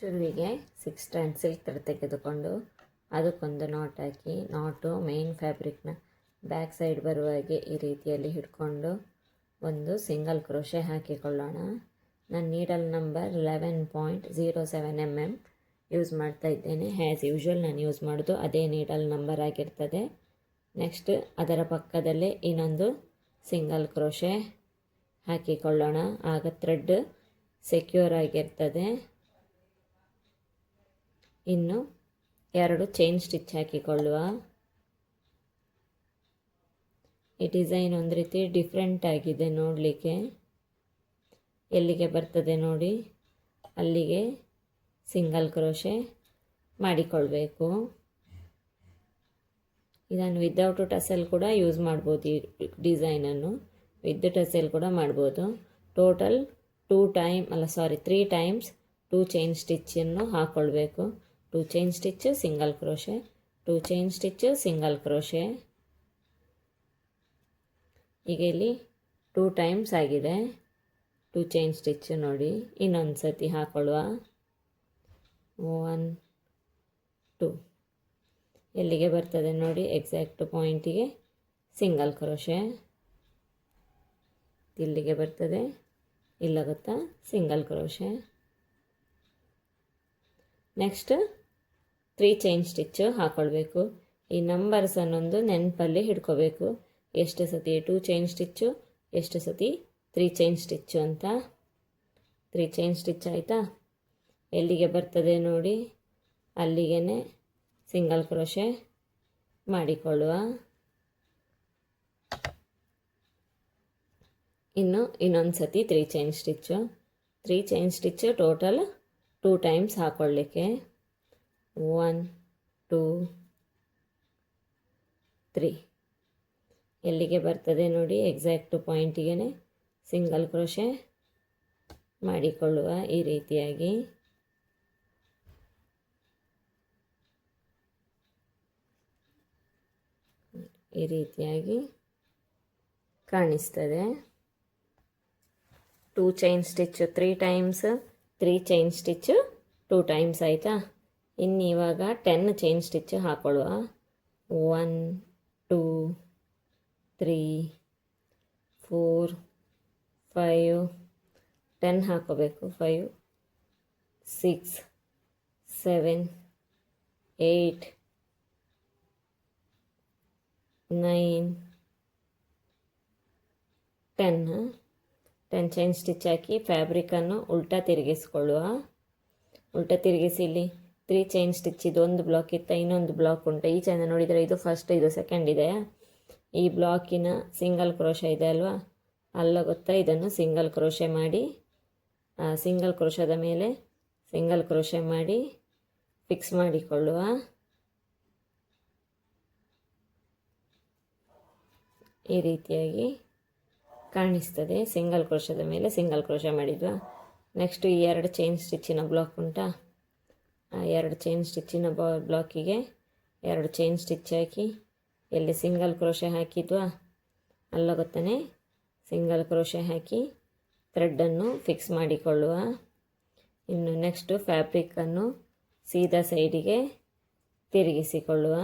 ಚುರುವಿಗೆ 6 stand silk thread ತೆಗೆದುಕೊಂಡು ಅದಕ್ಕೊಂದು knot ಹಾಕಿ, ನಾಟು ಮೇನ್ ಫ್ಯಾಬ್ರಿಕ್ನ ಬ್ಯಾಕ್ ಸೈಡ್ ಬರುವ ಹಾಗೆ ಈ ರೀತಿಯಲ್ಲಿ ಹಿಡ್ಕೊಂಡು ಒಂದು ಸಿಂಗಲ್ ಕ್ರೋಶೆ ಹಾಕಿಕೊಳ್ಳೋಣ. ನಾನು ನೀಡಲ್ ನಂಬರ್ 11.07 mm ಯೂಸ್ ಮಾಡ್ತಾ ಇದ್ದೇನೆ. ಆ್ಯಸ್ ಯೂಶ್ವಲ್ ನಾನು ಯೂಸ್ ಮಾಡೋದು ಅದೇ ನೀಡಲ್ ನಂಬರ್ ಆಗಿರ್ತದೆ. ನೆಕ್ಸ್ಟ್ ಅದರ ಪಕ್ಕದಲ್ಲೇ ಇನ್ನೊಂದು ಸಿಂಗಲ್ ಕ್ರೋಶೆ ಹಾಕಿಕೊಳ್ಳೋಣ. ಆಗ ಥ್ರೆಡ್ ಸೆಕ್ಯೂರ್ ಆಗಿರ್ತದೆ. ಇನ್ನು 2 ಚೈನ್ ಸ್ಟಿಚ್ ಹಾಕಿಕೊಳ್ಳುವ. ಈ ಡಿಸೈನ್ ಒಂದು ರೀತಿ ಡಿಫ್ರೆಂಟ್ ಆಗಿದೆ ನೋಡಲಿಕ್ಕೆ. ಎಲ್ಲಿಗೆ ಬರ್ತದೆ ನೋಡಿ, ಅಲ್ಲಿಗೆ ಸಿಂಗಲ್ ಕ್ರೋಶೆ ಮಾಡಿಕೊಳ್ಬೇಕು. ಇದನ್ನು ವಿದೌಟ್ ಟಸಲ್ ಕೂಡ ಯೂಸ್ ಮಾಡ್ಬೋದು. ಈ ಡಿಸೈನನ್ನು ವಿತ್ ಟಸಲ್ ಕೂಡ ಮಾಡ್ಬೋದು. ಟೋಟಲ್ 3 ಟೈಮ್ಸ್ 2 ಚೈನ್ ಸ್ಟಿಚ್ಚನ್ನು ಹಾಕ್ಕೊಳ್ಬೇಕು. 2 chain stitch single crochet, 2 chain stitch single crochet. ಈಗ ಇಲ್ಲಿ 2 ಟೈಮ್ಸ್ ಆಗಿದೆ. 2 ಚೈನ್ ಸ್ಟಿಚ್ ನೋಡಿ, ಇನ್ನೊಂದು ಸತಿ ಹಾಕೊಳ್ಳುವ. 1 2 ಎಲ್ಲಿಗೆ ಬರ್ತದೆ ನೋಡಿ, ಎಕ್ಸಾಕ್ಟ್ ಪಾಯಿಂಟಿಗೆ ಸಿಂಗಲ್ ಕ್ರೋಶೆ. ಇಲ್ಲಿಗೆ ಬರ್ತದೆ, ಇಲ್ಲ ಗೊತ್ತಾ, single crochet. Next 3 chain stitch ಹಾಕ್ಕೊಳ್ಬೇಕು. ಈ ನಂಬರ್ಸನ್ನೊಂದು ನೆನಪಲ್ಲಿ ಹಿಡ್ಕೋಬೇಕು. ಎಷ್ಟು ಸತಿ 2 ಚೈನ್ ಸ್ಟಿಚ್ಚು, ಎಷ್ಟು ಸತಿ 3 ಚೈನ್ ಸ್ಟಿಚ್ಚು ಅಂತ. 3 ಚೈನ್ ಸ್ಟಿಚ್ ಆಯಿತಾ? ಎಲ್ಲಿಗೆ ಬರ್ತದೆ ನೋಡಿ, ಅಲ್ಲಿಗೆ ಸಿಂಗಲ್ ಕ್ರೋಶೆ ಮಾಡಿಕೊಳ್ಳುವ. ಇನ್ನೊಂದು ಸತಿ 3 chain stitch. 3 chain stitch total 2 times ಹಾಕ್ಕೊಳ್ಳಿಕ್ಕೆ. 1 2 3 ಎಲ್ಲಿಗೆ ಬರ್ತದೆ ನೋಡಿ, ಎಕ್ಸಾಕ್ಟ್ ಪಾಯಿಂಟಿಗೆ ಸಿಂಗಲ್ ಕ್ರೋಶೆ ಮಾಡಿಕೊಳ್ಳುವ. ಈ ರೀತಿಯಾಗಿ ಕಾಣಿಸ್ತದೆ. 2 chain stitch 3 times, 3 chain stitch 2 times ಆಯಿತಾ. ಇವಾಗ 10 ಚೈನ್ ಸ್ಟಿಚ್ ಹಾಕೊಳ್ಳುವ. 1 2 3 4 5 10 ಹಾಕೋಬೇಕು. 5 6 7 8 9 10 ಚೈನ್ ಸ್ಟಿಚ್ ಹಾಕಿ ಫ್ಯಾಬ್ರಿಕನ್ನು ಉಲ್ಟಾ ತಿರುಗಿಸ್ಕೊಳ್ಳುವ. ಉಲ್ಟಾ ತಿರುಗಿಸಿ ಇಲ್ಲಿ 3 ಚೈನ್ ಸ್ಟಿಚ್, ಇದು ಒಂದು ಬ್ಲಾಕ್ ಇತ್ತ, ಇನ್ನೊಂದು ಬ್ಲಾಕ್ ಉಂಟು. ಈ ಚೈನ್ ನೋಡಿದರೆ ಇದು ಫಸ್ಟ್, ಇದು ಸೆಕೆಂಡ್ ಇದೆ. ಈ ಬ್ಲಾಕಿನ ಸಿಂಗಲ್ ಕ್ರೋಶೆ ಇದೆ ಅಲ್ವಾ, ಅಲ್ಲ ಗೊತ್ತಾ, ಇದನ್ನು ಸಿಂಗಲ್ ಕ್ರೋಶೆ ಮಾಡಿ, ಸಿಂಗಲ್ ಕ್ರೋಶದ ಮೇಲೆ ಸಿಂಗಲ್ ಕ್ರೋಶೆ ಮಾಡಿ ಫಿಕ್ಸ್ ಮಾಡಿಕೊಳ್ಳುವ. ಈ ರೀತಿಯಾಗಿ ಕಾಣಿಸ್ತದೆ. ಸಿಂಗಲ್ ಕ್ರೋಶದ ಮೇಲೆ ಸಿಂಗಲ್ ಕ್ರೋಶೆ ಮಾಡಿದ್ವಾ. ನೆಕ್ಸ್ಟ್ ಈ 2 ಚೈನ್ ಸ್ಟಿಚ್ಚಿನ ಬ್ಲಾಕ್ ಉಂಟಾ, ಆ 2 ಚೈನ್ ಸ್ಟಿಚ್ಚಿನ ಬ್ಲಾಕಿಗೆ 2 ಚೈನ್ ಸ್ಟಿಚ್ ಹಾಕಿ, ಎಲ್ಲಿ ಸಿಂಗಲ್ ಕ್ರೋಶೆ ಹಾಕಿದ್ವಾ ಅಲ್ಲ ಗೊತ್ತಾನೆ, ಸಿಂಗಲ್ ಕ್ರೋಶೆ ಹಾಕಿ ಥ್ರೆಡ್ಡನ್ನು ಫಿಕ್ಸ್ ಮಾಡಿಕೊಳ್ಳುವ. ಇನ್ನು ನೆಕ್ಸ್ಟು ಫ್ಯಾಬ್ರಿಕನ್ನು ಸೀದಾ ಸೈಡಿಗೆ ತಿರುಗಿಸಿಕೊಳ್ಳುವ.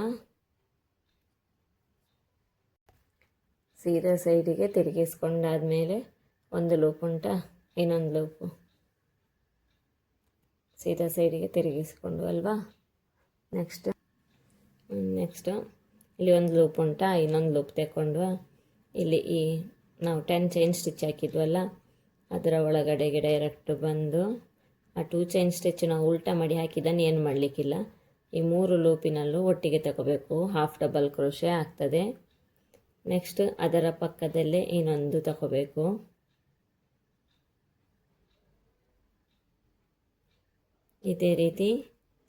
ಸೀದಾ ಸೈಡಿಗೆ ತಿರುಗಿಸ್ಕೊಂಡಾದಮೇಲೆ ಒಂದು ಲೂಪ್ ಉಂಟಾ, ಇನ್ನೊಂದು ಲೂಪು ಸೀದಾ ಸೈಡಿಗೆ ತಿರುಗಿಸ್ಕೊಂಡು ಅಲ್ವಾ. ನೆಕ್ಸ್ಟ್ ಇಲ್ಲಿ ಒಂದು ಲೂಪ್ ಉಂಟಾ, ಇನ್ನೊಂದು ಲೂಪ್ ತೆಕ್ಕೊಂಡು ಇಲ್ಲಿ ಈ ನಾವು 10 ಚೈನ್ ಸ್ಟಿಚ್ ಹಾಕಿದ್ವಲ್ಲ ಅದರ ಒಳಗಡೆಗೆ ಡೈರೆಕ್ಟ್ ಬಂದು ಆ 2 ಚೈನ್ ಸ್ಟಿಚ್ ನಾವು ಉಲ್ಟಾ ಮಾಡಿ ಹಾಕಿದ್ದನ್ನು ಏನು ಮಾಡಲಿಕ್ಕಿಲ್ಲ. ಈ 3 ಲೂಪಿನಲ್ಲೂ ಒಟ್ಟಿಗೆ ತಗೋಬೇಕು. ಹಾಫ್ ಡಬಲ್ ಕ್ರೋಶೆ ಆಗ್ತದೆ. ನೆಕ್ಸ್ಟ್ ಅದರ ಪಕ್ಕದಲ್ಲೇ ಇನ್ನೊಂದು ತಗೋಬೇಕು. ಇದೇ ರೀತಿ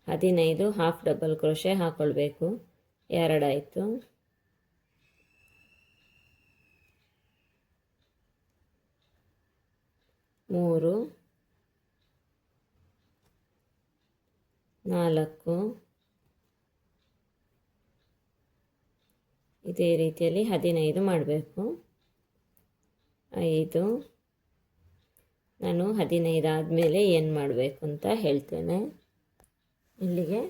15 ಹಾಫ್ ಡಬಲ್ ಕ್ರೋಶೆ ಹಾಕ್ಕೊಳ್ಬೇಕು. 2 ಆಯಿತು. ಮೂರು 4 ಇದೇ ರೀತಿಯಲ್ಲಿ 15 ಮಾಡಬೇಕು. 5 ನಾನು 15 ಆದಮೇಲೆ ಏನು ಮಾಡಬೇಕು ಅಂತ ಹೇಳ್ತೇನೆ. ಇಲ್ಲಿಗೆ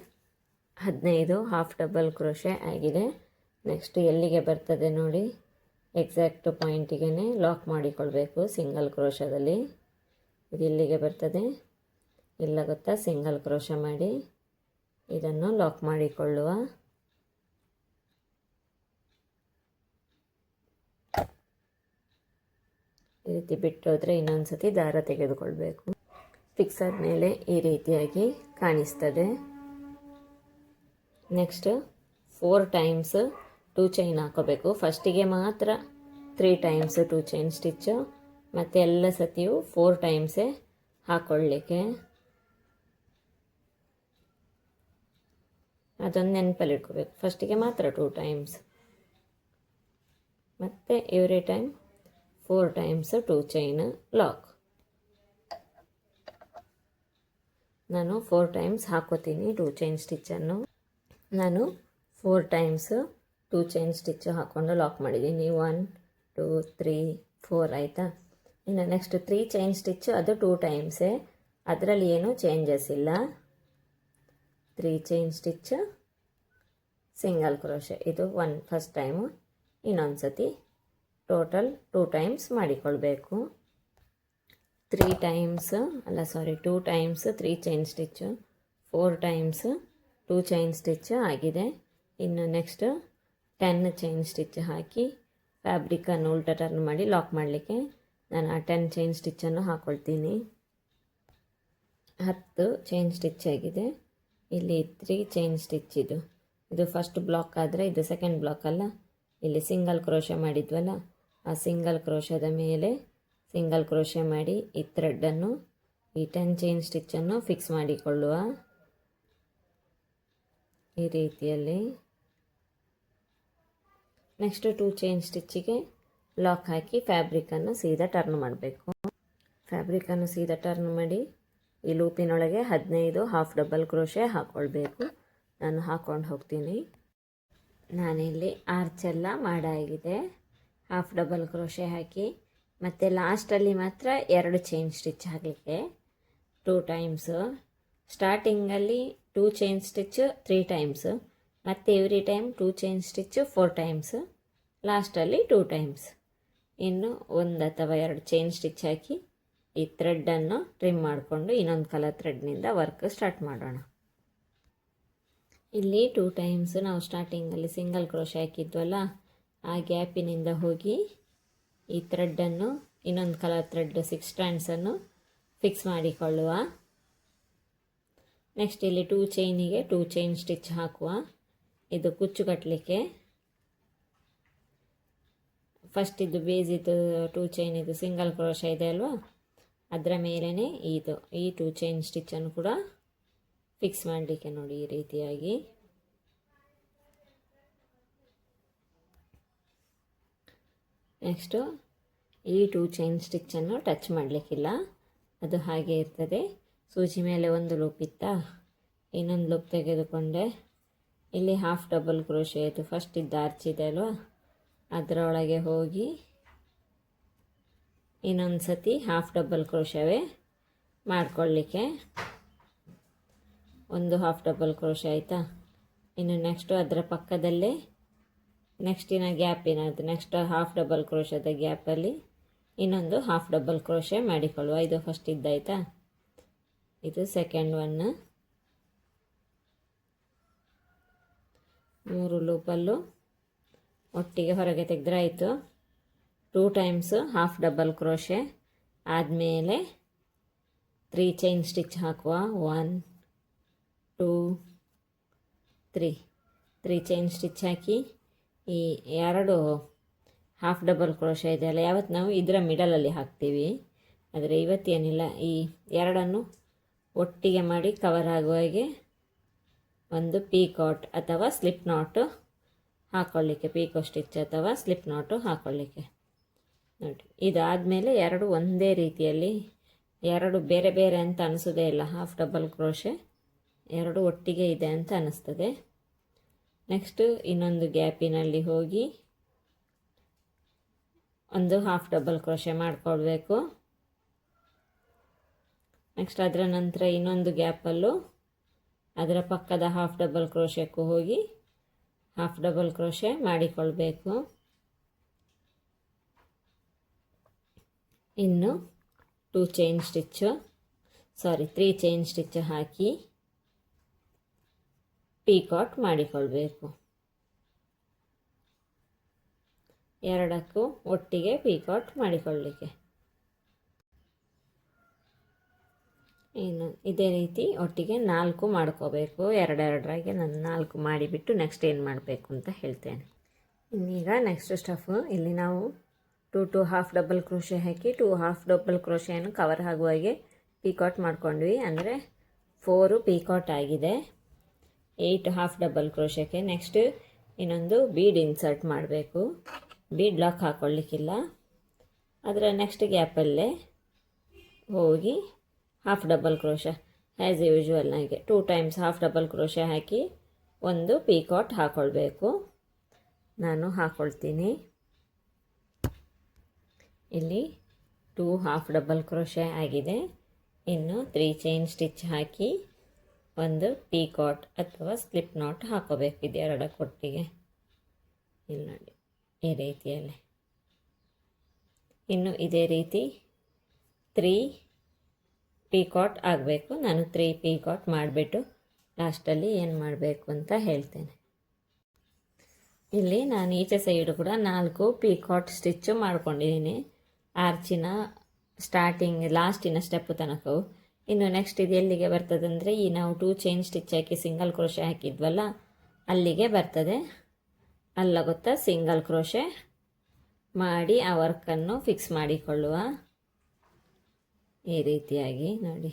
15 ಹಾಫ್ ಡಬಲ್ ಕ್ರೋಶೆ ಆಗಿದೆ. ನೆಕ್ಸ್ಟ್ ಎಲ್ಲಿಗೆ ಬರ್ತದೆ ನೋಡಿ, ಎಕ್ಸಾಕ್ಟ್ ಪಾಯಿಂಟಿಗೆ ಲಾಕ್ ಮಾಡಿಕೊಳ್ಬೇಕು ಸಿಂಗಲ್ ಕ್ರೋಶದಲ್ಲಿ. ಇದು ಇಲ್ಲಿಗೆ ಬರ್ತದೆ, ಇಲ್ಲ ಗೊತ್ತಾ, ಸಿಂಗಲ್ ಕ್ರೋಶ ಮಾಡಿ ಇದನ್ನು ಲಾಕ್ ಮಾಡಿಕೊಳ್ಳುವ. ಈ ರೀತಿ ಬಿಟ್ಟೋದ್ರೆ ಇನ್ನೊಂದು ಸತಿ ದಾರ ತೆಗೆದುಕೊಳ್ಬೇಕು. ಫಿಕ್ಸರ್ ಮೇಲೆ ಈ ರೀತಿಯಾಗಿ ಕಾಣಿಸ್ತದೆ. ನೆಕ್ಸ್ಟ್ 4 ಟೈಮ್ಸ್ 2 ಚೈನ್ ಹಾಕೋಬೇಕು. ಫಸ್ಟಿಗೆ ಮಾತ್ರ 3 ಟೈಮ್ಸ್ 2 ಚೈನ್ ಸ್ಟಿಚ್ಚು, ಮತ್ತು ಎಲ್ಲ ಸತಿಯೂ 4 ಟೈಮ್ಸೇ ಹಾಕ್ಕೊಳ್ಳಿಕ್ಕೆ. ಅದೊಂದು ನೆನಪಲ್ಲಿ ಇಟ್ಕೋಬೇಕು. ಫಸ್ಟಿಗೆ ಮಾತ್ರ 2 ಟೈಮ್ಸ್, ಮತ್ತು every time 4 times 2 chain lock. ನಾನು 4 ಟೈಮ್ಸ್ ಹಾಕೋತೀನಿ 2 ಚೈನ್ ಸ್ಟಿಚ್ಚನ್ನು. ನಾನು 4 ಟೈಮ್ಸ್ 2 ಚೈನ್ ಸ್ಟಿಚ್ಚು ಹಾಕ್ಕೊಂಡು ಲಾಕ್ ಮಾಡಿದ್ದೀನಿ. 1 2 3 4 ಆಯಿತಾ. ಇನ್ನು ನೆಕ್ಸ್ಟ್ 3 ಚೈನ್ ಸ್ಟಿಚ್ಚು, ಅದು 2 ಟೈಮ್ಸೇ, ಅದರಲ್ಲಿ ಏನೂ ಚೇಂಜಸ್ ಇಲ್ಲ. 3 ಚೈನ್ ಸ್ಟಿಚ್ ಸಿಂಗಲ್ ಕ್ರೋಶೆ, ಇದು ಫಸ್ಟ್ ಟೈಮು. ಇನ್ನೊಂದು ಸತಿ ಟೋಟಲ್ 2 ಟೈಮ್ಸ್ ಮಾಡಿಕೊಳ್ಬೇಕು. 2 times 3 chain stitch, 4 times 2 chain stitch ಆಗಿದೆ. ಇನ್ನು ನೆಕ್ಸ್ಟ್ 10 ಚೈನ್ ಸ್ಟಿಚ್ ಹಾಕಿ ಫ್ಯಾಬ್ರಿಕನ್ನು ಉಲ್ಟಾ ಟರ್ನ್ ಮಾಡಿ ಲಾಕ್ ಮಾಡಲಿಕ್ಕೆ ನಾನು ಆ 10 ಚೈನ್ ಸ್ಟಿಚ್ಚನ್ನು ಹಾಕ್ಕೊಳ್ತೀನಿ. 10 ಚೈನ್ ಸ್ಟಿಚ್ ಆಗಿದೆ. ಇಲ್ಲಿ 3 ಚೈನ್ ಸ್ಟಿಚ್, ಇದು ಫಸ್ಟ್ ಬ್ಲಾಕ್ ಆದರೆ ಇದು ಸೆಕೆಂಡ್ ಬ್ಲಾಕ್ ಅಲ್ಲ. ಇಲ್ಲಿ ಸಿಂಗಲ್ ಕ್ರೋಶೆ ಮಾಡಿದ್ವಲ್ಲ, ಆ ಸಿಂಗಲ್ ಕ್ರೋಶದ ಮೇಲೆ ಸಿಂಗಲ್ ಕ್ರೋಶೆ ಮಾಡಿ ಈ ಥ್ರೆಡ್ಡನ್ನು ಈ 10 ಚೈನ್ ಸ್ಟಿಚ್ಚನ್ನು ಫಿಕ್ಸ್ ಮಾಡಿಕೊಳ್ಳುವ ಈ ರೀತಿಯಲ್ಲಿ. ನೆಕ್ಸ್ಟ್ 2 ಚೈನ್ ಸ್ಟಿಚ್ಚಿಗೆ ಲಾಕ್ ಹಾಕಿ ಫ್ಯಾಬ್ರಿಕನ್ನು ಸೀದಾ ಟರ್ನ್ ಮಾಡಬೇಕು. ಫ್ಯಾಬ್ರಿಕನ್ನು ಸೀದಾ ಟರ್ನ್ ಮಾಡಿ ಈ ಲೂಪಿನೊಳಗೆ 15 ಹಾಫ್ ಡಬಲ್ ಕ್ರೋಶೆ ಹಾಕ್ಕೊಳ್ಬೇಕು. ನಾನು ಹಾಕ್ಕೊಂಡು ಹೋಗ್ತೀನಿ. ನಾನಿಲ್ಲಿ ಆರ್ಚೆಲ್ಲ ಮಾಡಾಗಿದೆ. ಹಾಫ್ ಡಬಲ್ ಕ್ರೋಶೆ ಹಾಕಿ ಮತ್ತು ಲಾಸ್ಟಲ್ಲಿ ಮಾತ್ರ 2 ಚೈನ್ ಸ್ಟಿಚ್ ಹಾಕಲಿಕ್ಕೆ 2 ಟೈಮ್ಸು. ಸ್ಟಾರ್ಟಿಂಗಲ್ಲಿ 2 ಚೈನ್ ಸ್ಟಿಚ್ಚು 3 ಟೈಮ್ಸು, ಮತ್ತು every time 2 chain stitch 4 times, ಲಾಸ್ಟಲ್ಲಿ 2 ಟೈಮ್ಸ್. ಇನ್ನು 1 ಅಥವಾ 2 ಚೈನ್ ಸ್ಟಿಚ್ ಹಾಕಿ ಈ ಥ್ರೆಡ್ಡನ್ನು ಟ್ರಿಮ್ ಮಾಡಿಕೊಂಡು ಇನ್ನೊಂದು ಕಲರ್ ಥ್ರೆಡ್ನಿಂದ ವರ್ಕ್ ಸ್ಟಾರ್ಟ್ ಮಾಡೋಣ. ಇಲ್ಲಿ 2 ಟೈಮ್ಸ್ ನಾವು ಸ್ಟಾರ್ಟಿಂಗಲ್ಲಿ ಸಿಂಗಲ್ ಕ್ರೋಶೆ ಹಾಕಿದ್ವಲ್ಲ, ಆ ಗ್ಯಾಪಿನಿಂದ ಹೋಗಿ ಈ ಥ್ರೆಡ್ಡನ್ನು ಇನ್ನೊಂದು ಕಲರ್ ಥ್ರೆಡ್ 6 ಸ್ಟ್ಯಾಂಡ್ಸನ್ನು ಫಿಕ್ಸ್ ಮಾಡಿಕೊಳ್ಳುವ. ನೆಕ್ಸ್ಟ್ ಇಲ್ಲಿ 2 ಚೈನಿಗೆ 2 ಚೈನ್ ಸ್ಟಿಚ್ ಹಾಕುವ. ಇದು ಕುಚ್ಚು ಕಟ್ಟಲಿಕ್ಕೆ ಫಸ್ಟ್ ಇದು ಬೇಸಿದ್ದು 2 ಚೈನ್ ಇದು ಸಿಂಗಲ್ ಕ್ರೋಶೆ ಇದೆ ಅಲ್ವಾ, ಅದರ ಮೇಲೇ ಈ 2 ಚೈನ್ ಸ್ಟಿಚ್ಚನ್ನು ಕೂಡ ಫಿಕ್ಸ್ ಮಾಡಲಿಕ್ಕೆ ನೋಡಿ ಈ ರೀತಿಯಾಗಿ. ನೆಕ್ಸ್ಟು ಈ 2 ಚೈನ್ ಸ್ಟಿಚ್ಚನ್ನು ಟಚ್ ಮಾಡಲಿಕ್ಕಿಲ್ಲ, ಅದು ಹಾಗೆ ಇರ್ತದೆ. ಸೂಜಿ ಮೇಲೆ ಒಂದು ಲೂಪ್ ಇತ್ತಾ, ಇನ್ನೊಂದು ಲೂಪ್ ತೆಗೆದುಕೊಂಡೆ. ಇಲ್ಲಿ ಹಾಫ್ ಡಬಲ್ ಕ್ರೋಶೆ ಇದು ಫಸ್ಟ್ ಇದ್ದ ಆರ್ಚ್ ಇದೆ ಅಲ್ವಾ, ಅದರೊಳಗೆ ಹೋಗಿ ಇನ್ನೊಂದು ಸತಿ ಹಾಫ್ ಡಬಲ್ ಕ್ರೋಶವೇ ಮಾಡಿಕೊಳ್ಳಿಕ್ಕೆ ಒಂದು ಹಾಫ್ ಡಬಲ್ ಕ್ರೋಶೆ ಆಯಿತಾ. ಇನ್ನು ನೆಕ್ಸ್ಟು ಅದರ ಪಕ್ಕದಲ್ಲೇ ನೆಕ್ಸ್ಟಿನ ಗ್ಯಾಪಿನದು ನೆಕ್ಸ್ಟ್ ಹಾಫ್ ಡಬಲ್ ಕ್ರೋಶದ ಗ್ಯಾಪಲ್ಲಿ ಇನ್ನೊಂದು ಹಾಫ್ ಡಬಲ್ ಕ್ರೋಶೆ ಮಾಡಿಕೊಳ್ಳುವ. ಇದು ಫಸ್ಟ್ ಇದ್ದಾಯಿತಾ, ಇದು ಸೆಕೆಂಡ್ ಒನ್. 3 ಲೂಪಲ್ಲೂ ಒಟ್ಟಿಗೆ ಹೊರಗೆ ತೆಗೆದ್ರೆ ಆಯಿತು. 2 ಟೈಮ್ಸ್ ಹಾಫ್ ಡಬಲ್ ಕ್ರೋಶೆ ಆದಮೇಲೆ 3 ಚೈನ್ ಸ್ಟಿಚ್ ಹಾಕುವ. 1 2 3 ಚೈನ್ ಸ್ಟಿಚ್ ಹಾಕಿ ಈ 2 ಹಾಫ್ ಡಬಲ್ ಕ್ರೋಶೆ ಇದೆಯಲ್ಲ, ಯಾವತ್ತು ನಾವು ಇದರ ಮಿಡಲಲ್ಲಿ ಹಾಕ್ತೀವಿ, ಆದರೆ ಇವತ್ತೇನಿಲ್ಲ, ಈ 2 ಒಟ್ಟಿಗೆ ಮಾಡಿ ಕವರ್ ಆಗುವ ಹಾಗೆ ಒಂದು ಪೀಕಾಟ್ ಅಥವಾ ಸ್ಲಿಪ್ ನಾಟು ಹಾಕ್ಕೊಳ್ಳಿಕ್ಕೆ, ಪೀಕೋ ಸ್ಟಿಚ್ ಅಥವಾ ಸ್ಲಿಪ್ ನಾಟು ಹಾಕ್ಕೊಳ್ಳಿಕ್ಕೆ ನೋಡಿ. ಇದಾದಮೇಲೆ 2 ಒಂದೇ ರೀತಿಯಲ್ಲಿ, 2 ಬೇರೆ ಬೇರೆ ಅಂತ ಅನಿಸೋದೇ ಇಲ್ಲ. ಹಾಫ್ ಡಬಲ್ ಕ್ರೋಶೆ 2 ಒಟ್ಟಿಗೆ ಇದೆ ಅಂತ ಅನ್ನಿಸ್ತದೆ. ನೆಕ್ಸ್ಟು ಇನ್ನೊಂದು ಗ್ಯಾಪಿನಲ್ಲಿ ಹೋಗಿ ಒಂದು ಹಾಫ್ ಡಬಲ್ ಕ್ರೋಶೆ ಮಾಡಿಕೊಳ್ಬೇಕು. ನೆಕ್ಸ್ಟ್ ಅದರ ನಂತರ ಇನ್ನೊಂದು ಗ್ಯಾಪಲ್ಲೂ ಅದರ ಪಕ್ಕದ ಹಾಫ್ ಡಬಲ್ ಕ್ರೋಶೆಕ್ಕೂ ಹೋಗಿ ಹಾಫ್ ಡಬಲ್ ಕ್ರೋಶೆ ಮಾಡಿಕೊಳ್ಬೇಕು. ಇನ್ನು 3 ಚೈನ್ ಸ್ಟಿಚ್ ಹಾಕಿ ಪೀಕಾಟ್ ಮಾಡಿಕೊಳ್ಬೇಕು. ಎರಡಕ್ಕೂ ಒಟ್ಟಿಗೆ ಪೀಕಾಟ್ ಮಾಡಿಕೊಳ್ಳಲಿಕ್ಕೆ. ಇನ್ನು ಇದೇ ರೀತಿ ಒಟ್ಟಿಗೆ 4 ಮಾಡ್ಕೋಬೇಕು. ಎರಡೆರಡರಾಗೆ ನಾನು 4 ಮಾಡಿಬಿಟ್ಟು ನೆಕ್ಸ್ಟ್ ಏನು ಮಾಡಬೇಕು ಅಂತ ಹೇಳ್ತೇನೆ. ಇನ್ನೀಗ ನೆಕ್ಸ್ಟ್ ಸ್ಟಫ್ ಇಲ್ಲಿ ನಾವು 2 ಹಾಫ್ ಡಬಲ್ ಕ್ರೋಶೆ ಹಾಕಿ 2 ಹಾಫ್ ಡಬಲ್ ಕ್ರೋಶೆಯನ್ನು ಕವರ್ ಆಗುವ ಹಾಗೆ ಪೀಕಾಟ್ ಮಾಡ್ಕೊಂಡ್ವಿ. ಅಂದರೆ 4 ಪೀಕಾಟ್ ಆಗಿದೆ. 8 ಹಾಫ್ ಡಬಲ್ ಕ್ರೋಶೆಗೆ ನೆಕ್ಸ್ಟ್ ಇನ್ನೊಂದು ಬೀಡ್ ಇನ್ಸರ್ಟ್ ಮಾಡಬೇಕು. ಬೀಡ್ ಲಾಕ್ ಹಾಕ್ಕೊಳ್ಳಿಕ್ಕಿಲ್ಲ. ಅದರ ನೆಕ್ಸ್ಟ್ ಗ್ಯಾಪಲ್ಲೇ ಹೋಗಿ half double crochet as usual ನನಗೆ 2 ಟೈಮ್ಸ್ ಹಾಫ್ ಡಬಲ್ ಕ್ರೋಶೆ ಹಾಕಿ ಒಂದು ಪೀಕಾಟ್ ಹಾಕ್ಕೊಳ್ಬೇಕು. ನಾನು ಹಾಕ್ಕೊಳ್ತೀನಿ. ಇಲ್ಲಿ 2 ಹಾಫ್ ಡಬಲ್ ಕ್ರೋಶೆ ಆಗಿದೆ. ಇನ್ನು 3 ಚೈನ್ ಸ್ಟಿಚ್ ಹಾಕಿ ಒಂದು ಪೀಕಾಟ್ ಅಥವಾ ಸ್ಲಿಪ್ ನಾಟ್ ಹಾಕೋಬೇಕು. ಇದು ಎರಡಕ್ಕೊಟ್ಟಿಗೆ ಇಲ್ಲಿ ನೋಡಿ ಈ ರೀತಿಯಲ್ಲಿ. ಇನ್ನು ಇದೇ ರೀತಿ 3 ಪೀಕಾಟ್ ಆಗಬೇಕು. ನಾನು 3 ಪೀಕಾಟ್ ಮಾಡಿಬಿಟ್ಟು ಲಾಸ್ಟಲ್ಲಿ ಏನು ಮಾಡಬೇಕು ಅಂತ ಹೇಳ್ತೇನೆ. ಇಲ್ಲಿ ನಾನು ಈಚೆ ಸೈಡು ಕೂಡ 4 ಪೀಕಾಟ್ ಸ್ಟಿಚ್ಚು ಮಾಡ್ಕೊಂಡಿದ್ದೀನಿ. ಆರ್ಚಿನ ಸ್ಟಾರ್ಟಿಂಗ್ ಲಾಸ್ಟಿನ ಸ್ಟೆಪ್ಪು ತನಕವು. ಇನ್ನು ನೆಕ್ಸ್ಟ್ ಇದು ಎಲ್ಲಿಗೆ ಬರ್ತದೆ ಅಂದರೆ ಈ ನಾವು 2 ಚೈನ್ ಸ್ಟಿಚ್ ಹಾಕಿ ಸಿಂಗಲ್ ಕ್ರೋಶೆ ಹಾಕಿದ್ವಲ್ಲ ಅಲ್ಲಿಗೆ ಬರ್ತದೆ. ಅಲ್ಲ ಗೊತ್ತಾ, ಸಿಂಗಲ್ ಕ್ರೋಶೆ ಮಾಡಿ ಆ ವರ್ಕನ್ನು ಫಿಕ್ಸ್ ಮಾಡಿಕೊಳ್ಳುವ. ಈ ರೀತಿಯಾಗಿ ನೋಡಿ,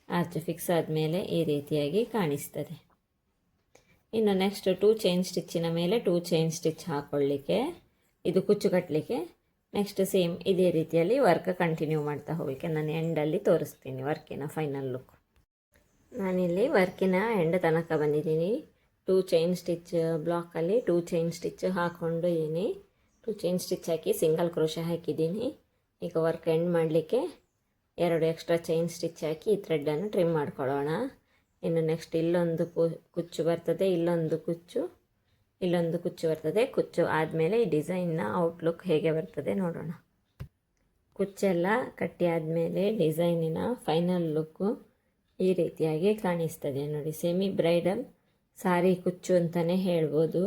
ಆರ್ಚ್ ಫಿಕ್ಸ್ ಆದಮೇಲೆ ಈ ರೀತಿಯಾಗಿ ಕಾಣಿಸ್ತದೆ. ಇನ್ನು ನೆಕ್ಸ್ಟ್ 2 ಚೈನ್ ಸ್ಟಿಚ್ಚಿನ ಮೇಲೆ 2 ಚೈನ್ ಸ್ಟಿಚ್ ಹಾಕ್ಕೊಳ್ಳಿಕ್ಕೆ, ಇದು ಕುಚ್ಚು ಕಟ್ಟಲಿಕ್ಕೆ. ನೆಕ್ಸ್ಟ್ ಸೇಮ್ ಇದೇ ರೀತಿಯಲ್ಲಿ ವರ್ಕ್ ಕಂಟಿನ್ಯೂ ಮಾಡ್ತಾ ಹೋಗಲಿಕ್ಕೆ. ನಾನು ಎಂಡಲ್ಲಿ ತೋರಿಸ್ತೀನಿ ವರ್ಕಿನ ಫೈನಲ್ ಲುಕ್. ನಾನಿಲ್ಲಿ ವರ್ಕಿನ ಎಂಡ್ ತನಕ ಬಂದಿದ್ದೀನಿ. 2 ಚೈನ್ ಸ್ಟಿಚ್ ಬ್ಲಾಕಲ್ಲಿ 2 ಚೈನ್ ಸ್ಟಿಚ್ ಹಾಕ್ಕೊಂಡು ಇದ್ದೀನಿ. 2 ಚೈನ್ ಸ್ಟಿಚ್ ಹಾಕಿ ಸಿಂಗಲ್ ಕ್ರೋಶೆ ಹಾಕಿದ್ದೀನಿ. ಈಗ ವರ್ಕ್ ಎಂಡ್ ಮಾಡಲಿಕ್ಕೆ 2 ಎಕ್ಸ್ಟ್ರಾ ಚೈನ್ ಸ್ಟಿಚ್ ಹಾಕಿ ಈ ಥ್ರೆಡ್ಡನ್ನು ಟ್ರಿಮ್ ಮಾಡ್ಕೊಳ್ಳೋಣ. ಇನ್ನು ನೆಕ್ಸ್ಟ್ ಇಲ್ಲೊಂದು ಕುಚ್ಚು ಬರ್ತದೆ, ಇಲ್ಲೊಂದು ಕುಚ್ಚು ಬರ್ತದೆ. ಕುಚ್ಚು ಆದಮೇಲೆ ಈ ಡಿಸೈನ್ನ ಔಟ್ಲುಕ್ ಹೇಗೆ ಬರ್ತದೆ ನೋಡೋಣ. ಕುಚ್ಚೆಲ್ಲ ಕಟ್ಟಿ ಆದಮೇಲೆ ಡಿಸೈನಿನ ಫೈನಲ್ ಲುಕ್ಕು ಈ ರೀತಿಯಾಗಿ ಕಾಣಿಸ್ತದೆ ನೋಡಿ. ಸೆಮಿ ಬ್ರೈಡಲ್ ಸಾರಿ ಕುಚ್ಚು ಅಂತಲೇ ಹೇಳ್ಬೋದು.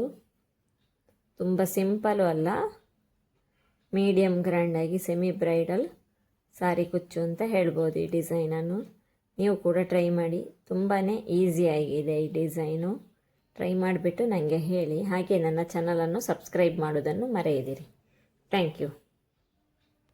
ತುಂಬ ಸಿಂಪಲ್ಲು ಅಲ್ಲ, ಮೀಡಿಯಮ್ ಗ್ರ್ಯಾಂಡಾಗಿ ಸೆಮಿ ಬ್ರೈಡಲ್ ಸಾರಿ ಕುಚ್ಚು ಅಂತ ಹೇಳ್ಬೋದು ಈ ಡಿಸೈನನ್ನು. ನೀವು ಕೂಡ ಟ್ರೈ ಮಾಡಿ, ತುಂಬಾ ಈಸಿಯಾಗಿದೆ ಈ ಡಿಸೈನು. ಟ್ರೈ ಮಾಡಿಬಿಟ್ಟು ನನಗೆ ಹೇಳಿ. ಹಾಗೆ ನನ್ನ ಚಾನಲನ್ನು ಸಬ್ಸ್ಕ್ರೈಬ್ ಮಾಡೋದನ್ನು ಮರೆಯದಿರಿ. Thank you.